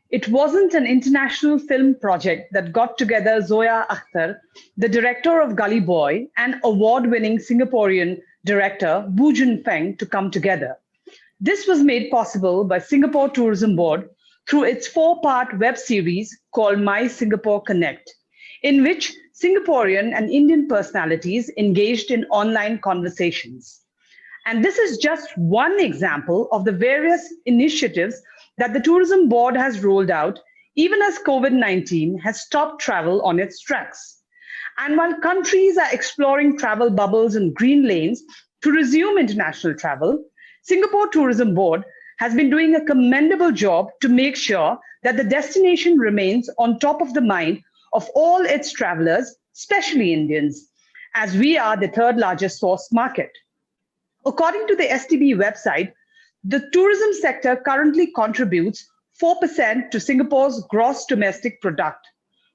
It wasn't an international film project that got together Zoya Akhtar, the director of Gully Boy, and award-winning Singaporean director Wu Junfeng to come together. This was made possible by Singapore Tourism Board through its four-part web series called My Singapore Connect, in which Singaporean and Indian personalities engaged in online conversations. And this is just one example of the various initiatives that the Tourism Board has rolled out, even as COVID-19 has stopped travel on its tracks. And while countries are exploring travel bubbles and green lanes to resume international travel, Singapore Tourism Board has been doing a commendable job to make sure that the destination remains on top of the mind of all its travelers, especially Indians, as we are the third largest source market. According to the STB website, the tourism sector currently contributes 4% to Singapore's gross domestic product.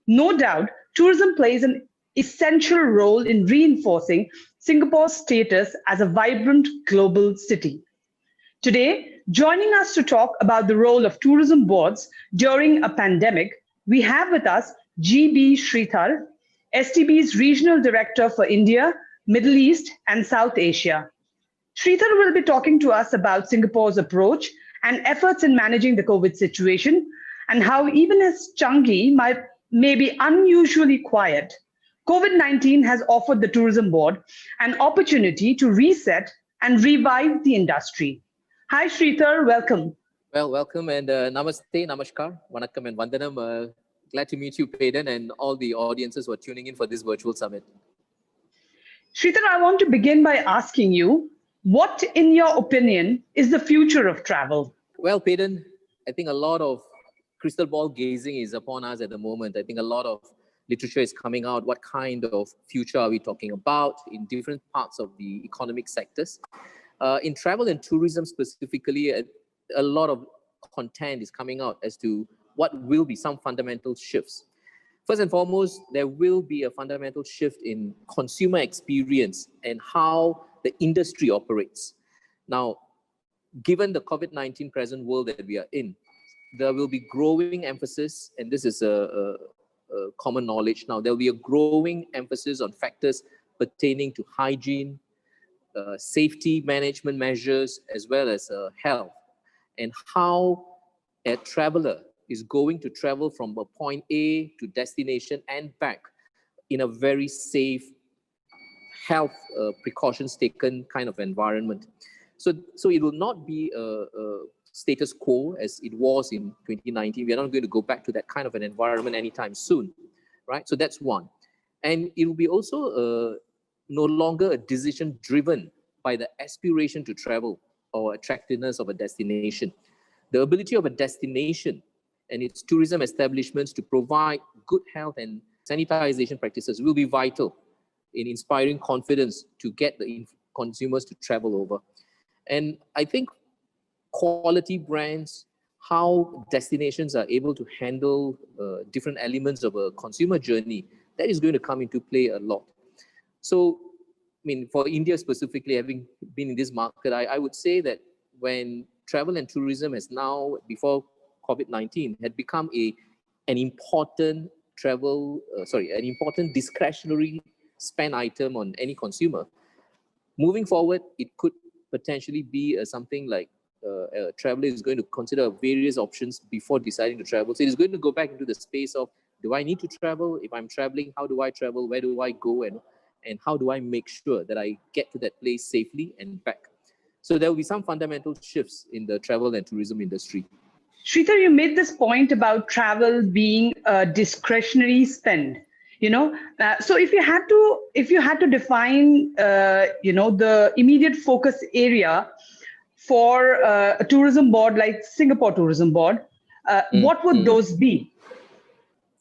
No doubt, tourism plays an essential role in reinforcing Singapore's status as a vibrant global city. Today, joining us to talk about the role of tourism boards during a pandemic, we have with us GB Srithar, STB's Regional Director for India, Middle East, and South Asia. Srithar will be talking to us about Singapore's approach and efforts in managing the COVID situation, and how even as Changi may be unusually quiet, COVID-19 has offered the Tourism Board an opportunity to reset and revive the industry. Hi Srithar, welcome. Well, welcome and namaste, namaskar, vanakkam and vandanam. Glad to meet you, Peden, and all the audiences who are tuning in for this virtual summit. Srithar, I want to begin by asking you, what, in your opinion, is the future of travel? Well, Peden, I think a lot of crystal ball gazing is upon us at the moment. I think a lot of literature is coming out. What kind of future are we talking about in different parts of the economic sectors? In travel and tourism specifically, a lot of content is coming out as to what will be some fundamental shifts. First and foremost, there will be a fundamental shift in consumer experience and how the industry operates. Now, given the COVID-19 present world that we are in, there will be growing emphasis, and this is a common knowledge now, there will be a growing emphasis on factors pertaining to hygiene, safety management measures, as well as health, and how a traveler is going to travel from a point A to destination and back in a very safe, health precautions taken kind of environment. So it will not be a status quo as it was in 2019. We are not going to go back to that kind of an environment anytime soon, right? So that's one. And it will be also no longer a decision driven by the aspiration to travel or attractiveness of a destination. The ability of a destination and its tourism establishments to provide good health and sanitization practices will be vital in inspiring confidence to get the consumers to travel over. And I think quality brands, how destinations are able to handle different elements of a consumer journey, that is going to come into play a lot. So, I mean, for India specifically, having been in this market, I would say that when travel and tourism has now, before COVID-19, had become an important an important discretionary spend item on any consumer. Moving forward, it could potentially be something like a traveler is going to consider various options before deciding to travel. So it is going to go back into the space of, do I need to travel? If I'm traveling, how do I travel? Where do I go? And how do I make sure that I get to that place safely and back? So there will be some fundamental shifts in the travel and tourism industry. Srithar, you made this point about travel being a discretionary spend. So if you had to define, the immediate focus area for a tourism board like Singapore Tourism Board, what would those be?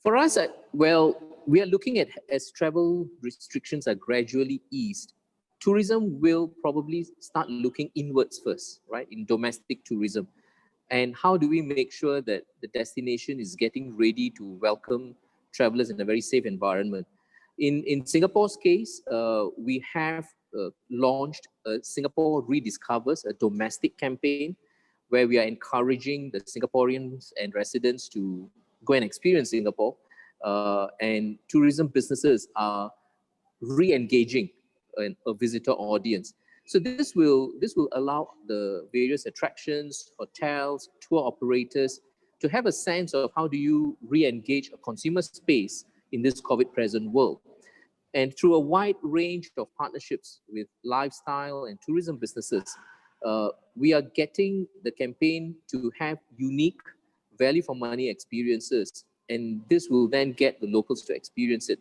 For us, well, we are looking at, as travel restrictions are gradually eased, tourism will probably start looking inwards first, right, in domestic tourism. And how do we make sure that the destination is getting ready to welcome travelers in a very safe environment? In Singapore's case, we have launched Singapore Rediscovers, a domestic campaign, where we are encouraging the Singaporeans and residents to go and experience Singapore. And tourism businesses are re-engaging a visitor audience. So this will allow the various attractions, hotels, tour operators to have a sense of how do you re-engage a consumer space in this COVID present world. And through a wide range of partnerships with lifestyle and tourism businesses, we are getting the campaign to have unique value for money experiences. And this will then get the locals to experience it.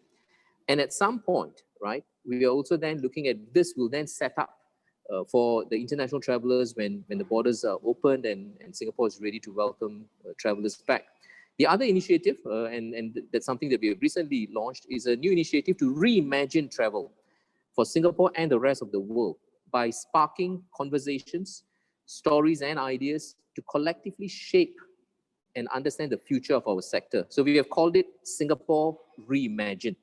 And at some point, right, we are also then looking at this will then set up for the international travelers when the borders are opened and Singapore is ready to welcome travelers back. The other initiative, and that's something that we have recently launched, is a new initiative to reimagine travel for Singapore and the rest of the world by sparking conversations, stories, and ideas to collectively shape and understand the future of our sector. So we have called it Singapore Reimagine.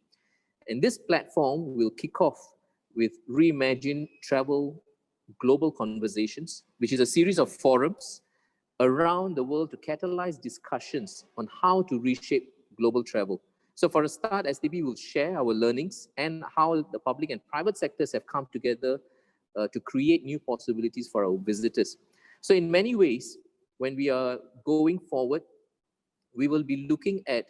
And this platform will kick off with Reimagine Travel Global Conversations, which is a series of forums around the world to catalyze discussions on how to reshape global travel. So for a start, STB will share our learnings and how the public and private sectors have come together to create new possibilities for our visitors. So in many ways, when we are going forward, we will be looking at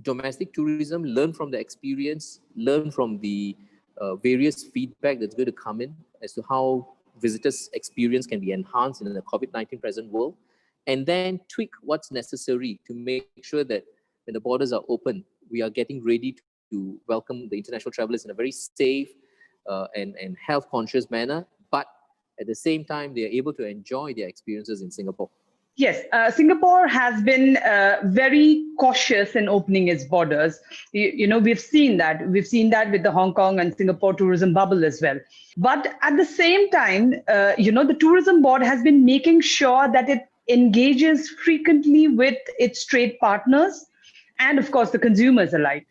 domestic tourism, learn from the experience, learn from the various feedback that's going to come in as to how visitors' experience can be enhanced in the COVID-19 present world, and then tweak what's necessary to make sure that when the borders are open, we are getting ready to welcome the international travelers in a very safe and health-conscious manner, but at the same time, they are able to enjoy their experiences in Singapore. Yes, Singapore has been very cautious in opening its borders. You know, we've seen that. We've seen that with the Hong Kong and Singapore tourism bubble as well. But at the same time, you know, the tourism board has been making sure that it engages frequently with its trade partners and, of course, the consumers alike.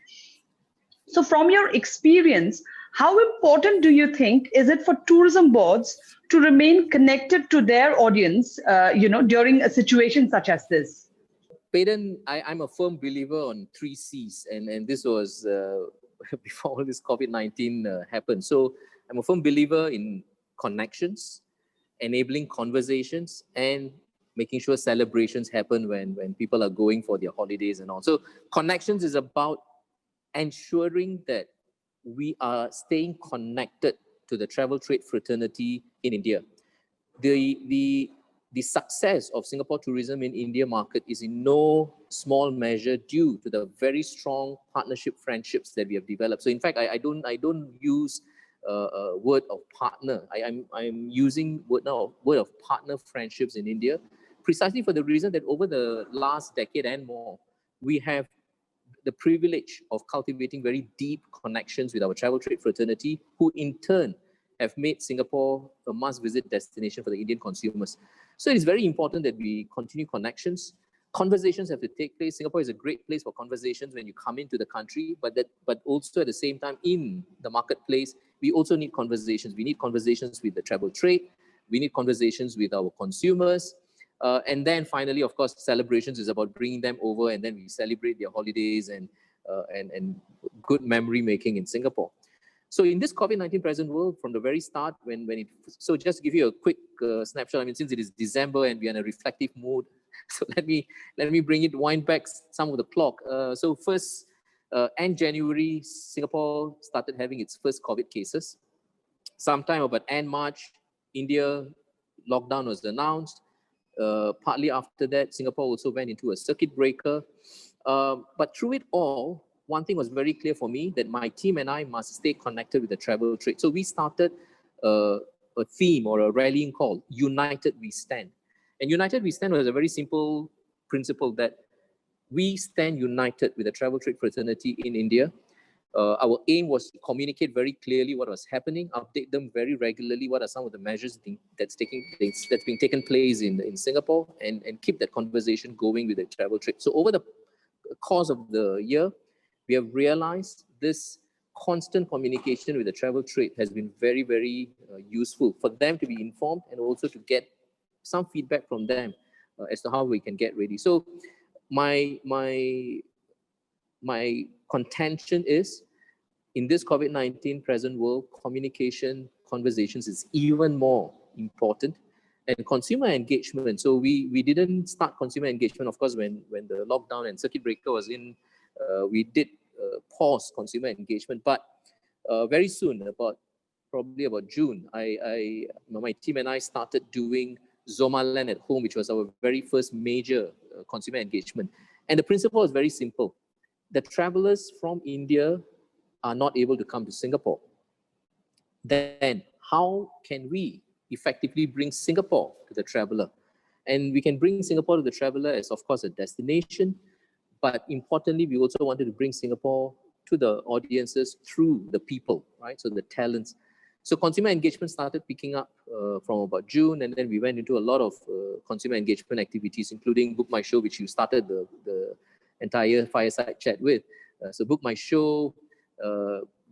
So from your experience, how important do you think is it for tourism boards to remain connected to their audience, you know, during a situation such as this? Peden, I'm a firm believer on 3 C's, and this was before all this COVID-19 happened. So I'm a firm believer in connections, enabling conversations, and making sure celebrations happen when people are going for their holidays and all. So connections is about ensuring that we are staying connected to the travel trade fraternity in India. The success of Singapore tourism in India market is in no small measure due to the very strong partnership friendships that we have developed. So in fact, I don't use a word of partner. I'm using word of partner friendships in India, precisely for the reason that over the last decade and more, we have the privilege of cultivating very deep connections with our travel trade fraternity, who in turn have made Singapore a must-visit destination for the Indian consumers. So it is very important that we continue connections. Conversations have to take place. Singapore is a great place for conversations when you come into the country, but also at the same time in the marketplace, we also need conversations. We need conversations with the travel trade. We need conversations with our consumers. And then finally, of course, celebrations is about bringing them over, and then we celebrate their holidays and good memory making in Singapore. So in this COVID-19 present world, from the very start, so just to give you a quick snapshot, I mean, since it is December and we are in a reflective mood, so let me bring it, wind back some of the clock. So first, end January, Singapore started having its first COVID cases. Sometime about end March, India lockdown was announced. Partly after that, Singapore also went into a circuit breaker. But through it all, one thing was very clear for me, that my team and I must stay connected with the travel trade. So we started a theme or a rallying call, United We Stand. And United We Stand was a very simple principle that we stand united with the travel trade fraternity in India. Our aim was to communicate very clearly what was happening, update them very regularly, what are some of the measures that's being taken place in Singapore, and keep that conversation going with the travel trade. So over the course of the year, we have realized this constant communication with the travel trade has been very, very useful for them to be informed and also to get some feedback from them as to how we can get ready. So my contention is, in this COVID-19 present world, communication, conversations is even more important, and consumer engagement. So we didn't start consumer engagement, of course, when the lockdown and circuit breaker was in. We did pause consumer engagement, but very soon, probably about June, my team and I started doing Zomaland at home, which was our very first major consumer engagement. And the principle is very simple. The travelers from India are not able to come to Singapore. Then how can we effectively bring Singapore to the traveler? And we can bring Singapore to the traveler as, of course, a destination, but importantly, we also wanted to bring Singapore to the audiences through the people, right? So the talents. So consumer engagement started picking up from about June, and then we went into a lot of consumer engagement activities, including Book My Show, which you started the entire fireside chat with. So Book My Show,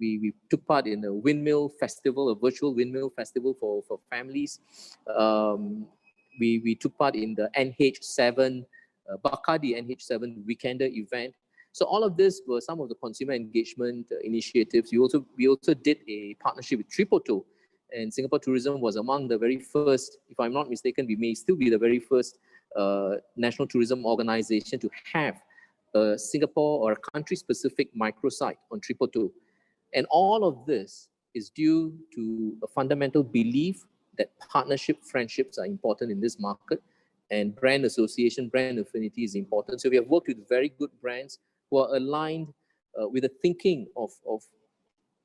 we took part in a windmill festival, a virtual windmill festival for families. We took part in the NH7, Bacardi NH7 Weekender event. So all of this were some of the consumer engagement initiatives. We also did a partnership with Tripoto, and Singapore Tourism was among the very first, if I'm not mistaken, we may still be the very first national tourism organization to have a Singapore or a country-specific microsite on Tripoto. And all of this is due to a fundamental belief that partnership, friendships are important in this market, and brand association, brand affinity is important. So we have worked with very good brands who are aligned with the thinking of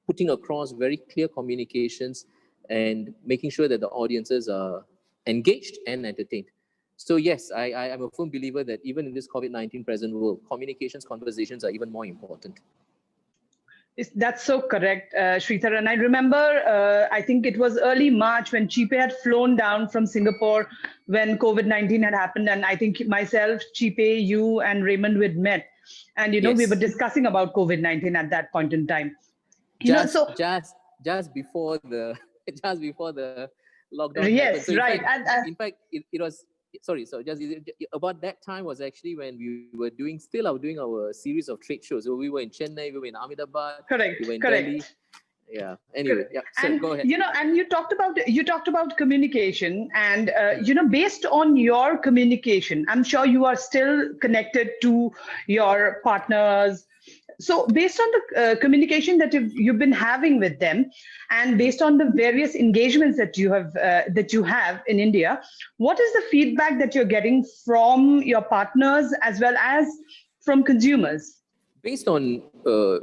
putting across very clear communications and making sure that the audiences are engaged and entertained. So yes, I am a firm believer that even in this COVID-19 present world, communications, conversations are even more important. That's so correct, Srithar. And I remember, I think it was early March when Chipe had flown down from Singapore when COVID-19 had happened. And I think myself, Chipe, you, and Raymond had met. And, you know, Yes. we were discussing about COVID-19 at that point in time. Just before the lockdown yes, happened. So right. In fact, it was, sorry, so just about that time was actually when we were doing our series of trade shows. So we were in Chennai, we were in Ahmedabad, correct, we were in correct. Delhi. Yeah. Anyway, yeah. So And go ahead. you know, and you talked about communication, and you know, based on your communication, I'm sure you are still connected to your partners. So based on the communication that you've been having with them, and based on the various engagements that you have in India, what is the feedback that you're getting from your partners as well as from consumers? Based on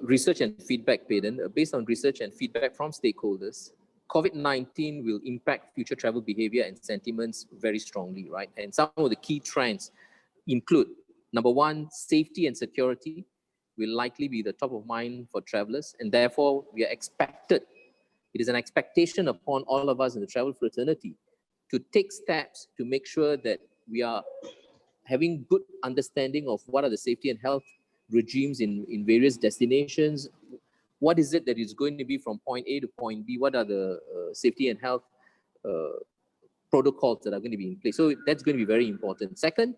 research and feedback, Peden, based on research and feedback from stakeholders, COVID-19 will impact future travel behavior and sentiments very strongly, right? And some of the key trends include, number one, safety and security will likely be the top of mind for travelers, and therefore it is an expectation upon all of us in the travel fraternity to take steps to make sure that we are having good understanding of what are the safety and health regimes in various destinations. What is it that is going to be from point A to point B? What are the safety and health protocols that are going to be in place? So that's going to be very important. Second,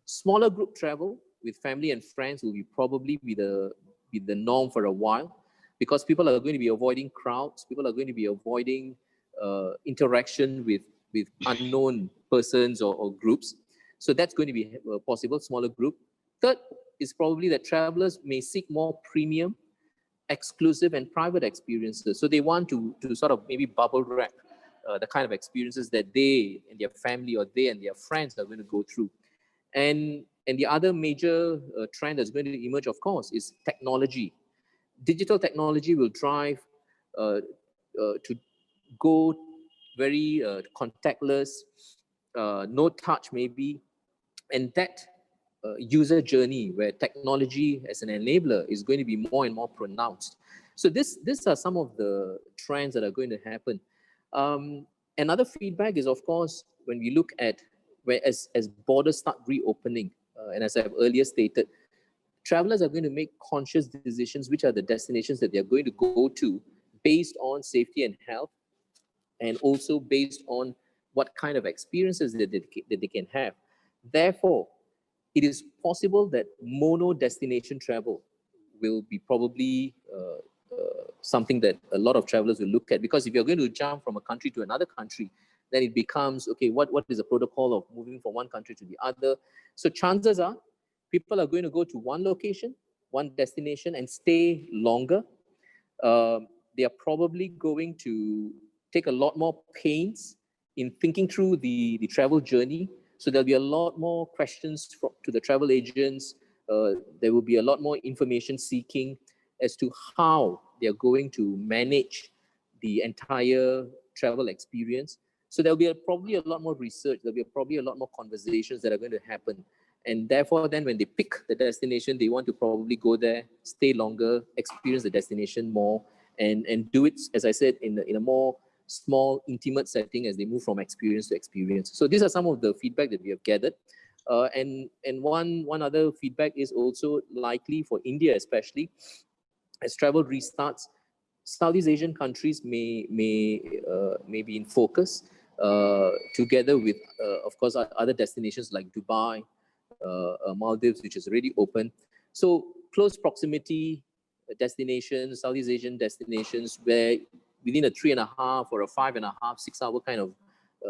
smaller group travel with family and friends will probably be the norm for a while, because people are going to be avoiding crowds. People are going to be avoiding interaction with unknown persons or groups. So that's going to be a possible smaller group. Third is probably that travelers may seek more premium, exclusive, and private experiences. So they want to sort of maybe bubble wrap the kind of experiences that they and their family or they and their friends are going to go through. And the other major trend that's going to emerge, of course, is technology. Digital technology will drive to go very contactless, no touch maybe, and that user journey where technology as an enabler is going to be more and more pronounced. So these are some of the trends that are going to happen. Another feedback is, of course, when we look at as borders start reopening, and as I've earlier stated, travelers are going to make conscious decisions which are the destinations that they're going to go to based on safety and health, and also based on what kind of experiences that they can have. Therefore, it is possible that mono destination travel will be probably something that a lot of travelers will look at, because if you're going to jump from a country to another country, then it becomes, okay, what is the protocol of moving from one country to the other? So chances are people are going to go to one location, one destination, and stay longer. They are probably going to take a lot more pains in thinking through the travel journey. So there'll be a lot more questions to the travel agents. There will be a lot more information seeking as to how they're going to manage the entire travel experience. So there'll be probably a lot more research. There'll be probably a lot more conversations that are going to happen. And therefore, then when they pick the destination, they want to probably go there, stay longer, experience the destination more, and do it, as I said, in a more small, intimate setting as they move from experience to experience. So these are some of the feedback that we have gathered. And one other feedback is also likely for India, especially as travel restarts. Southeast Asian countries may be in focus, together with, of course, other destinations like Dubai, Maldives, which is already open. So close proximity destinations, Southeast Asian destinations, where within a 3.5 or a 5.5, 6 hour kind of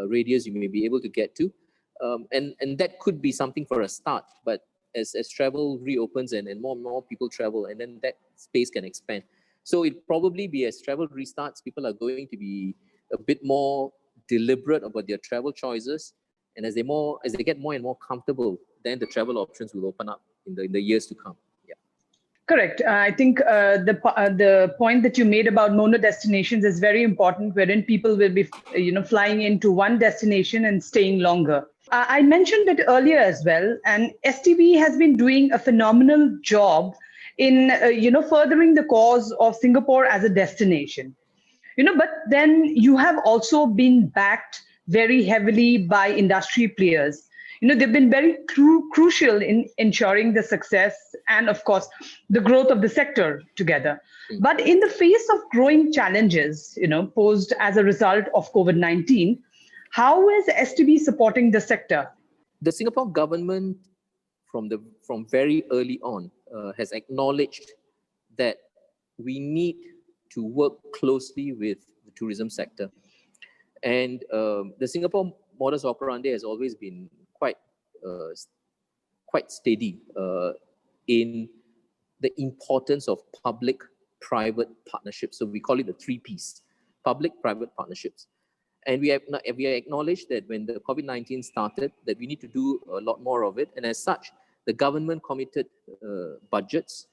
radius you may be able to get to. And that could be something for a start, but as travel reopens and more people travel, and then that space can expand. So it probably be, as travel restarts, people are going to be a bit more deliberate about their travel choices. And as they get more and more comfortable, then the travel options will open up in the years to come. Yeah. Correct. I think the point that you made about mono destinations is very important, wherein people will be, flying into one destination and staying longer. I mentioned it earlier as well, and STB has been doing a phenomenal job in, furthering the cause of Singapore as a destination. But then you have also been backed very heavily by industry players. They've been very crucial in ensuring the success and, of course, the growth of the sector together. But in the face of growing challenges, posed as a result of COVID-19, how is STB supporting the sector? The Singapore government, from very early on, has acknowledged that we need to work closely with the tourism sector. And the Singapore modus operandi has always been quite steady in the importance of public-private partnerships. So we call it the 3 Ps: public-private partnerships. And we acknowledged that when the COVID-19 started, that we need to do a lot more of it. And as such, the government committed budgets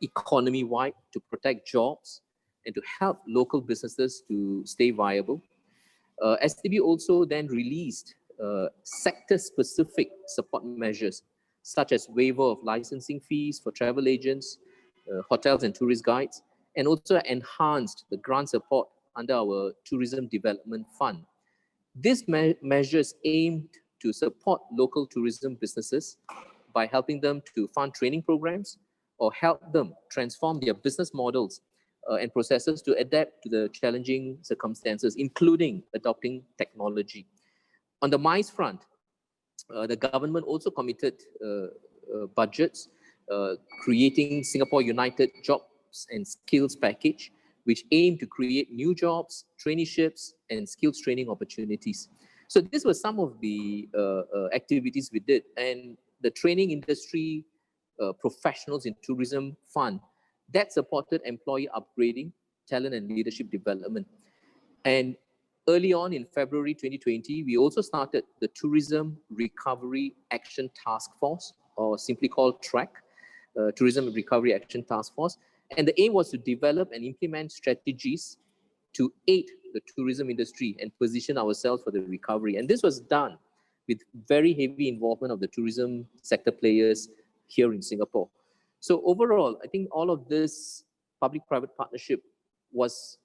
economy-wide to protect jobs and to help local businesses to stay viable. STB also then released sector-specific support measures, such as waiver of licensing fees for travel agents, hotels and tourist guides, and also enhanced the grant support under our Tourism Development Fund. These measures aimed to support local tourism businesses by helping them to fund training programs or help them transform their business models and processes to adapt to the challenging circumstances, including adopting technology. On the MICE front, the government also committed budgets, creating Singapore United Jobs and Skills Package, which aim to create new jobs, traineeships, and skills training opportunities. So these were some of the activities we did. And the training industry professionals in tourism fund, that supported employee upgrading, talent and leadership development. And early on in February 2020, we also started the Tourism Recovery Action Task Force, or simply called TRAC, Tourism Recovery Action Task Force. And the aim was to develop and implement strategies to aid the tourism industry and position ourselves for the recovery. And this was done with very heavy involvement of the tourism sector players here in Singapore. So overall, I think all of this public-private partnership was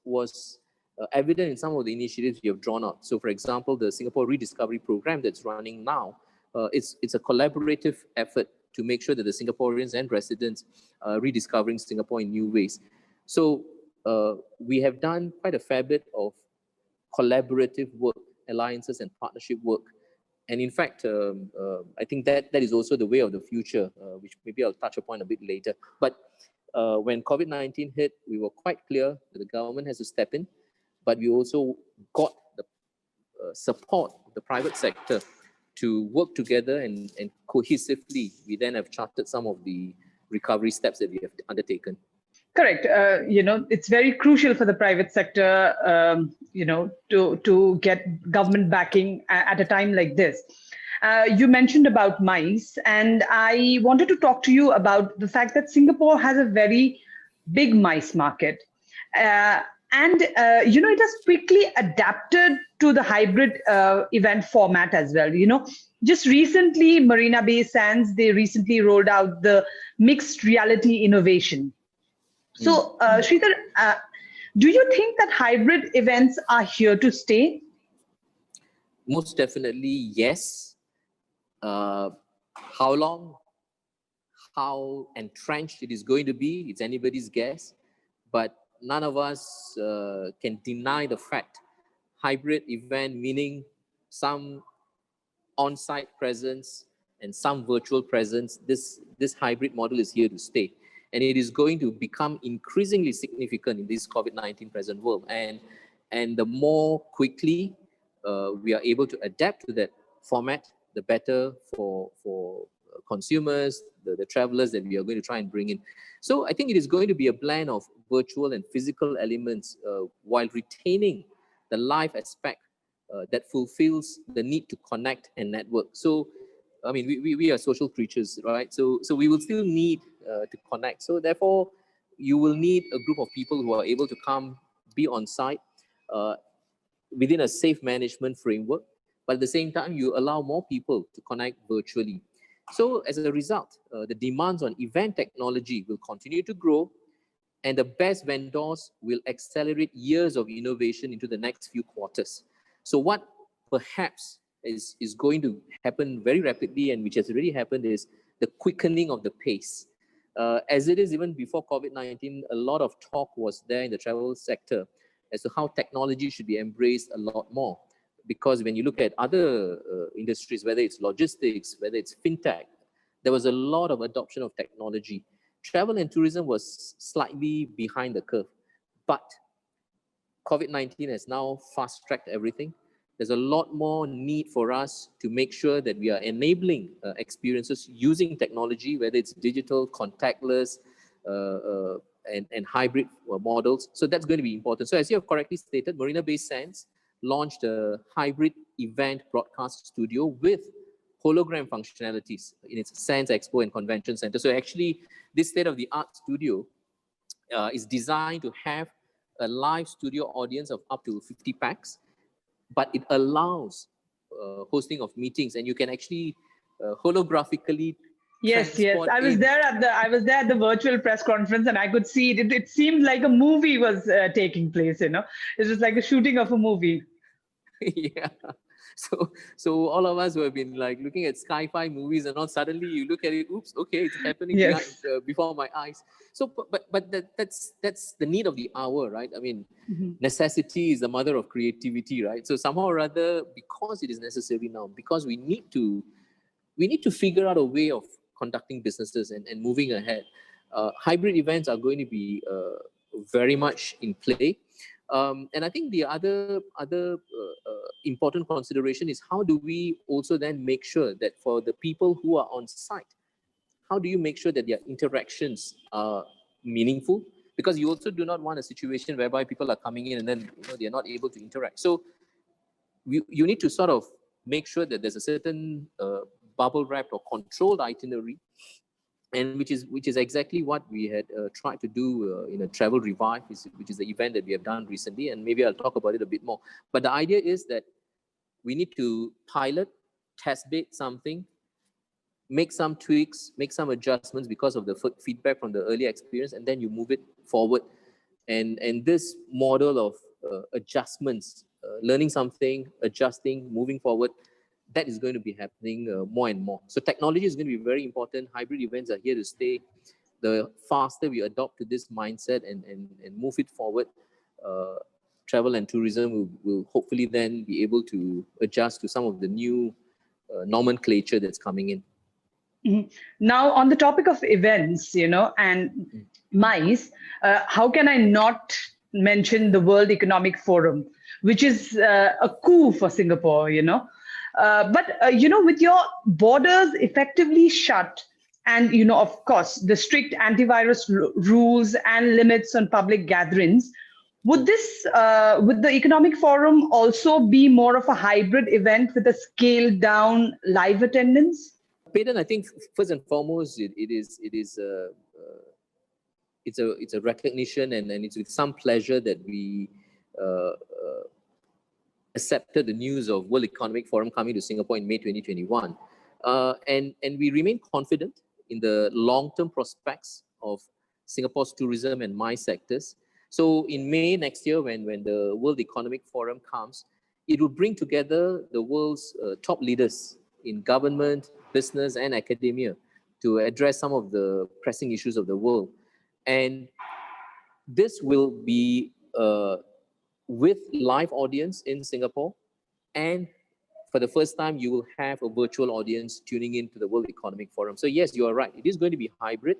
evident in some of the initiatives we have drawn out. So for example, the Singapore Rediscovery Program that's running now, it's a collaborative effort to make sure that the Singaporeans and residents are rediscovering Singapore in new ways. So we have done quite a fair bit of collaborative work alliances and partnership work. And in fact, I think that is also the way of the future, which maybe I'll touch upon a bit later. But when COVID-19 hit, we were quite clear that the government has to step in, but we also got the support of the private sector to work together, and cohesively, we then have charted some of the recovery steps that we have undertaken. Correct. It's very crucial for the private sector, to get government backing at a time like this. You mentioned about MICE, and I wanted to talk to you about the fact that Singapore has a very big MICE market. It has quickly adapted to the hybrid event format as well. Just recently, Marina Bay Sands, they recently rolled out the mixed reality innovation. So, Srithar, do you think that hybrid events are here to stay? Most definitely, yes. How long, how entrenched it is going to be, it's anybody's guess. But none of us can deny the fact. Hybrid event meaning some on-site presence and some virtual presence. This hybrid model is here to stay. And it is going to become increasingly significant in this COVID-19 present world. And the more quickly we are able to adapt to that format, the better for consumers, the travelers that we are going to try and bring in. So I think it is going to be a blend of virtual and physical elements while retaining the live aspect that fulfills the need to connect and network. So, I mean, we are social creatures, right? So we will still need to connect. So therefore, you will need a group of people who are able to come, be on site within a safe management framework. But at the same time, you allow more people to connect virtually. So as a result, the demands on event technology will continue to grow, and the best vendors will accelerate years of innovation into the next few quarters. So what perhaps is going to happen very rapidly, and which has already happened, is the quickening of the pace. As it is even before COVID-19, a lot of talk was there in the travel sector as to how technology should be embraced a lot more. Because when you look at other industries, whether it's logistics, whether it's fintech, there was a lot of adoption of technology. Travel and tourism was slightly behind the curve, but COVID-19 has now fast-tracked everything. There's a lot more need for us to make sure that we are enabling experiences using technology, whether it's digital, contactless, and hybrid models. So that's going to be important. So as you have correctly stated, Marina Bay Sands launched a hybrid event broadcast studio with hologram functionalities in its Sands Expo and Convention Center. So actually, this state-of-the-art studio is designed to have a live studio audience of up to 50 packs, but it allows hosting of meetings, and you can actually holographically. Yes. I was there at the virtual press conference, and I could see it. It seemed like a movie was taking place. It was like a shooting of a movie. Yeah. So all of us who have been like looking at Skyfi movies and all, suddenly you look at it, oops, okay, it's happening before my eyes. So, but that's the need of the hour, right? I mean, necessity is the mother of creativity, right? So somehow or other, because it is necessary now, because we need to figure out a way of conducting businesses and moving ahead. Hybrid events are going to be very much in play. And I think the other important consideration is, how do we also then make sure that for the people who are on site, how do you make sure that their interactions are meaningful? Because you also do not want a situation whereby people are coming in and then they're not able to interact. So you need to sort of make sure that there's a certain bubble wrapped or controlled itinerary, and which is exactly what we had tried to do in a Travel Revive, which is the event that we have done recently, and maybe I'll talk about it a bit more. But the idea is that we need to pilot, test bait something, make some tweaks, make some adjustments because of the feedback from the earlier experience, and then you move it forward. And this model of adjustments, learning something, adjusting, moving forward, that is going to be happening more and more. So technology is going to be very important. Hybrid events are here to stay. The faster we adopt to this mindset and move it forward, travel and tourism will hopefully then be able to adjust to some of the new nomenclature that's coming in. Mhm. Now, on the topic of events, and MICE, how can I not mention the World Economic Forum, which is a coup for Singapore, with your borders effectively shut and, of course, the strict antivirus rules and limits on public gatherings, would the Economic Forum also be more of a hybrid event with a scaled down live attendance? Peden, I think first and foremost, it's a recognition, and it's with some pleasure that we accepted the news of World Economic Forum coming to Singapore in May 2021, and we remain confident in the long-term prospects of Singapore's tourism and MICE sectors. So in May next year, when the World Economic Forum comes, it will bring together the world's top leaders in government, business, and academia to address some of the pressing issues of the world. And this will be with live audience in Singapore, and for the first time, you will have a virtual audience tuning into the World Economic Forum. So yes, you are right. It is going to be hybrid.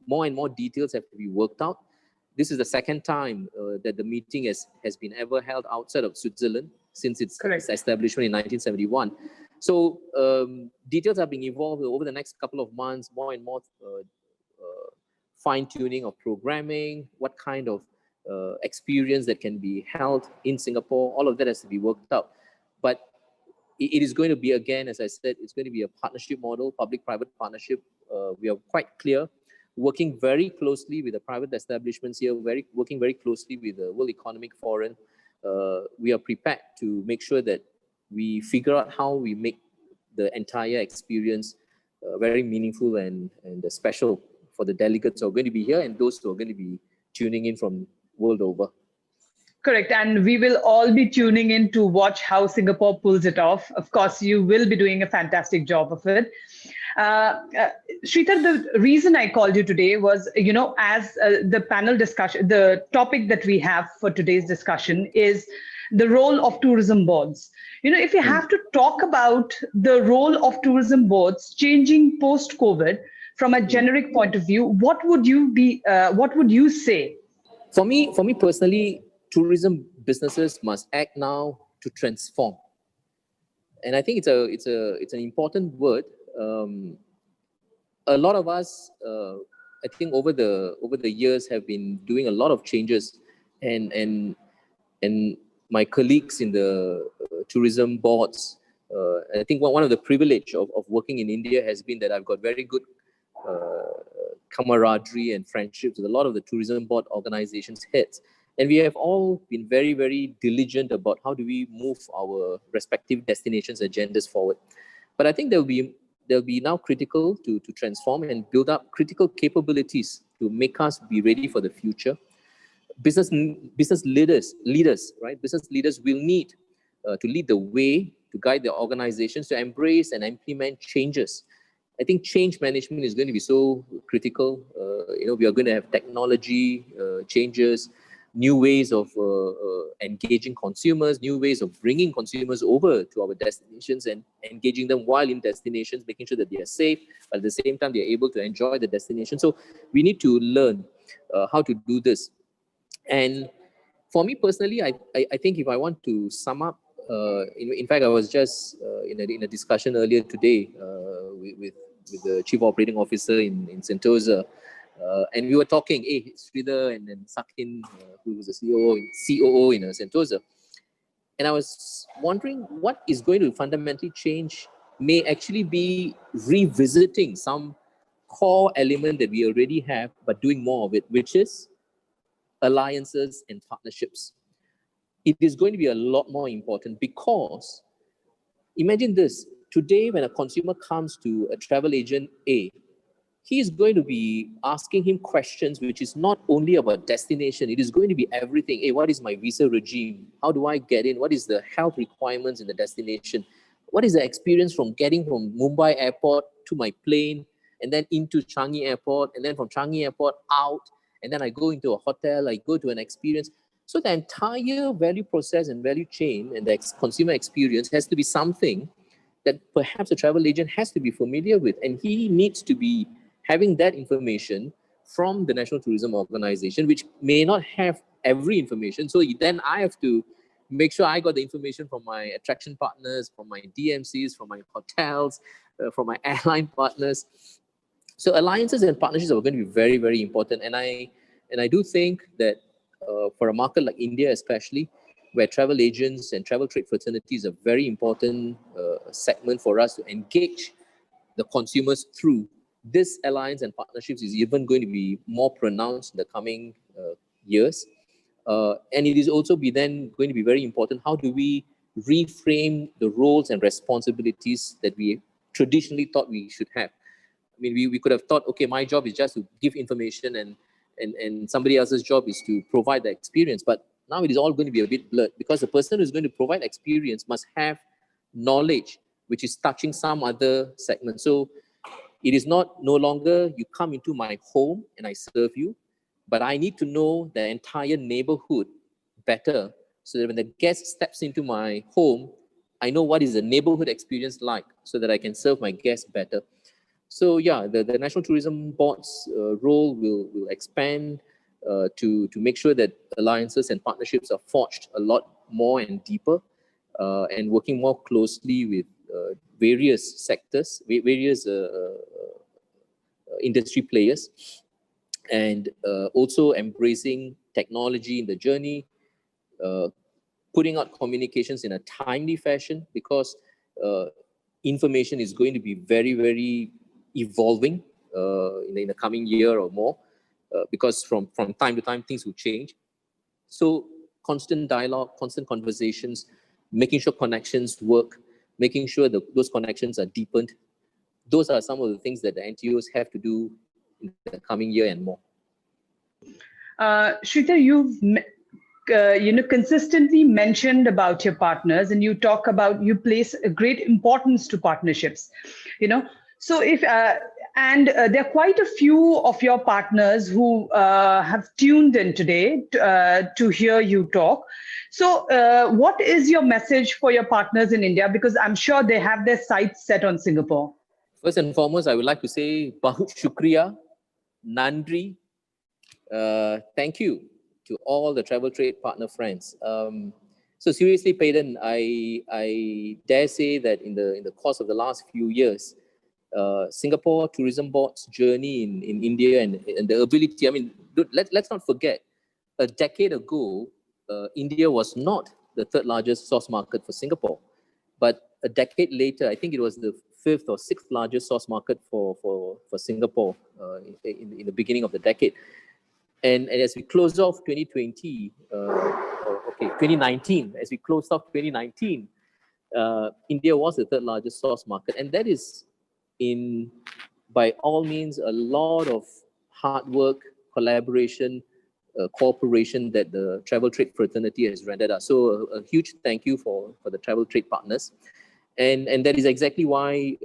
More and more details have to be worked out. This is the second time that the meeting has been ever held outside of Switzerland since its establishment in 1971. So details are being evolved over the next couple of months, more and more fine-tuning of programming, what kind of experience that can be held in Singapore, all of that has to be worked out. But it is going to be, again, as I said, it's going to be a partnership model, public-private partnership. We are quite clear, working very closely with the private establishments here, working very closely with the World Economic Forum. We are prepared to make sure that we figure out how we make the entire experience very meaningful and special for the delegates who are going to be here and those who are going to be tuning in from world over. Correct. And we will all be tuning in to watch how Singapore pulls it off. Of course, you will be doing a fantastic job of it. Srithar, the reason I called you today was, as the panel discussion, the topic that we have for today's discussion is the role of tourism boards. If you have to talk about the role of tourism boards changing post-COVID from a generic point of view, what would you say? For me personally, tourism businesses must act now to transform, and I think it's an important word. A lot of us, I think, over the years have been doing a lot of changes, and my colleagues in the tourism boards, I think one of the privilege of working in India has been that I've got very good camaraderie and friendships with a lot of the tourism board organizations heads. And we have all been very, very diligent about how do we move our respective destinations agendas forward. But I think there'll be now critical to transform and build up critical capabilities to make us be ready for the future. Business leaders, right? Business leaders will need to lead the way, to guide their organizations to embrace and implement changes. I think change management is going to be so critical. We are going to have technology changes, new ways of engaging consumers, new ways of bringing consumers over to our destinations and engaging them while in destinations, making sure that they are safe, but at the same time, they are able to enjoy the destination. So we need to learn how to do this. And for me personally, I think if I want to sum up, in fact, I was just in a discussion earlier today with the chief operating officer in Sentosa, and we were talking, Srithar and then Sakin, who was the COO in Sentosa, and I was wondering what is going to fundamentally change may actually be revisiting some core element that we already have, but doing more of it, which is alliances and partnerships. It is going to be a lot more important because imagine this, today when a consumer comes to a travel agent A, he is going to be asking him questions which is not only about destination, it is going to be everything. What is my visa regime? How do I get in? What is the health requirements in the destination? What is the experience from getting from Mumbai airport to my plane and then into Changi airport and then from Changi airport out and then I go into a hotel, I go to an experience. So the entire value process and value chain and the consumer experience has to be something that perhaps a travel agent has to be familiar with, and he needs to be having that information from the National Tourism Organization, which may not have every information. So then I have to make sure I got the information from my attraction partners, from my DMCs, from my hotels, from my airline partners. So alliances and partnerships are going to be very, very important. And I do think that for a market like India, especially, where travel agents and travel trade fraternities are a very important segment for us to engage the consumers through, this alliance and partnerships is even going to be more pronounced in the coming years. And it is also then going to be very important, how do we reframe the roles and responsibilities that we traditionally thought we should have? I mean, we could have thought, okay, my job is just to give information and somebody else's job is to provide the experience. But now it is all going to be a bit blurred, because the person who's going to provide experience must have knowledge which is touching some other segment. So it is no longer you come into my home and I serve you, but I need to know the entire neighborhood better, so that when the guest steps into my home, I know what is the neighborhood experience like, so that I can serve my guests better. So yeah, the National Tourism Board's role will expand to make sure that alliances and partnerships are forged a lot more and deeper, and working more closely with various sectors, various industry players, and also embracing technology in the journey, putting out communications in a timely fashion, because information is going to be very, very evolving in the coming year or more, because from time to time things will change. So constant dialogue, constant conversations, making sure connections work, making sure that those connections are deepened. Those are some of the things that the NTOs have to do in the coming year and more. Srithar, you've consistently mentioned about your partners, and you talk about, you place a great importance to partnerships. So if there are quite a few of your partners who have tuned in today to hear you talk. So what is your message for your partners in India? Because I'm sure they have their sights set on Singapore. First and foremost, I would like to say Bahut Shukriya, Nandri, thank you to all the travel trade partner friends. So seriously, Peden, I dare say that in the course of the last few years, Singapore Tourism Board's journey in India and the ability, I mean, let's not forget, a decade ago, India was not the third largest source market for Singapore. But a decade later, I think it was the fifth or sixth largest source market for Singapore in the beginning of the decade. And as we close off 2019, as we closed off 2019, India was the third largest source market. And that is, by all means, a lot of hard work, collaboration, cooperation that the travel trade fraternity has rendered us. So a huge thank you for the travel trade partners. And that is exactly why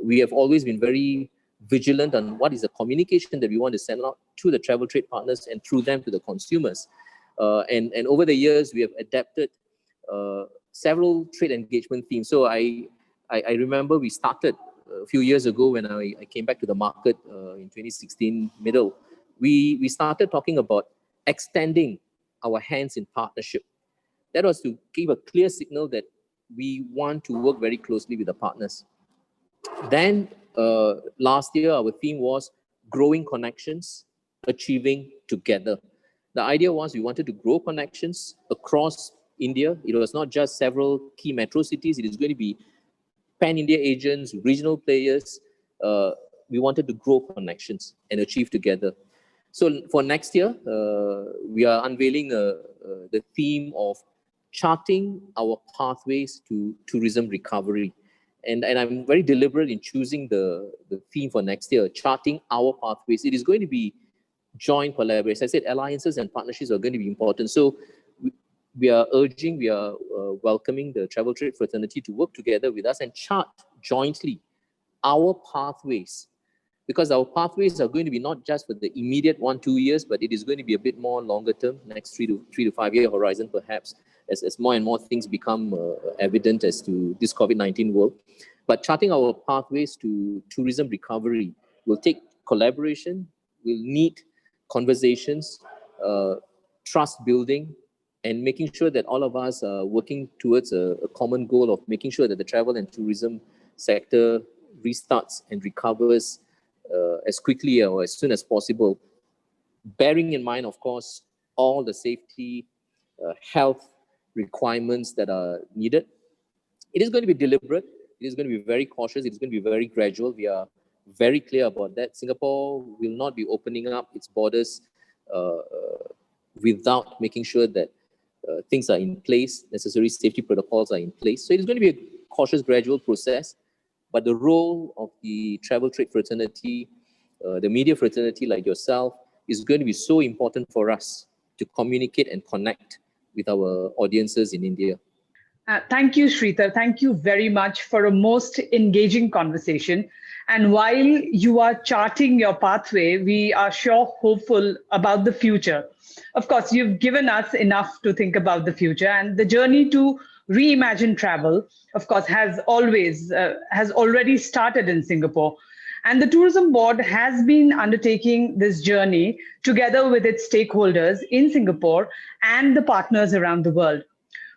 we have always been very vigilant on what is the communication that we want to send out to the travel trade partners and through them to the consumers. And over the years, we have adapted several trade engagement themes. So I remember we started a few years ago when I came back to the market in 2016 middle. We started talking about extending our hands in partnership. That was to give a clear signal that we want to work very closely with the partners. Then last year, our theme was growing connections, achieving together. The idea was we wanted to grow connections across India. It was not just several key metro cities. It is going to be pan-India agents, regional players. We wanted to grow connections and achieve together. So for next year, we are unveiling the theme of charting our pathways to tourism recovery. And I'm very deliberate in choosing the theme for next year, charting our pathways. It is going to be joint collaboration. As I said, alliances and partnerships are going to be important. So we are welcoming the travel trade fraternity to work together with us and chart jointly our pathways because our pathways are going to be not just for the immediate 1-2 years, but it is going to be a bit more longer term, next 3 to 5 year horizon, perhaps, as more and more things become evident as to this COVID-19 world. But charting our pathways to tourism recovery will take collaboration, will need conversations, trust building, and making sure that all of us are working towards a common goal of making sure that the travel and tourism sector restarts and recovers as quickly or as soon as possible, bearing in mind, of course, all the safety, health requirements that are needed. It is going to be deliberate. It is going to be very cautious. It is going to be very gradual. We are very clear about that. Singapore will not be opening up its borders without making sure that things are in place, necessary safety protocols are in place. So it is going to be a cautious, gradual process. But the role of the travel trade fraternity, the media fraternity like yourself, is going to be so important for us to communicate and connect with our audiences in India. Thank you, Srithar. Thank you very much for a most engaging conversation. And while you are charting your pathway, we are sure hopeful about the future. Of course, you've given us enough to think about the future, and the journey to reimagine travel, of course, has already started in Singapore. And the Tourism Board has been undertaking this journey together with its stakeholders in Singapore and the partners around the world.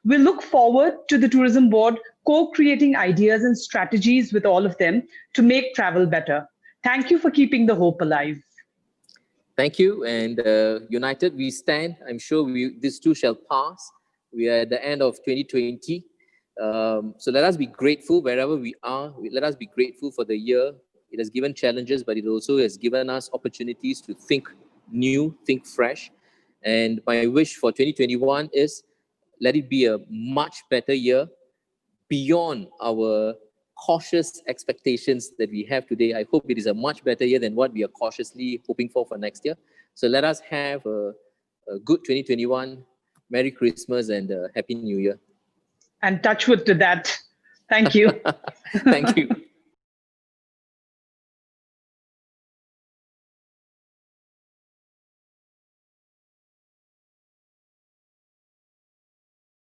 We look forward to the Tourism Board co-creating ideas and strategies with all of them to make travel better. Thank you for keeping the hope alive. Thank you. And united we stand. I'm sure this too shall pass. We are at the end of 2020. So let us be grateful wherever we are. Let us be grateful for the year. It has given challenges, but it also has given us opportunities to think new, think fresh. And my wish for 2021 is, let it be a much better year beyond our cautious expectations that we have today. I hope it is a much better year than what we are cautiously hoping for next year. So let us have a good 2021. Merry Christmas and Happy New Year. And touch wood to that. Thank you. Thank you.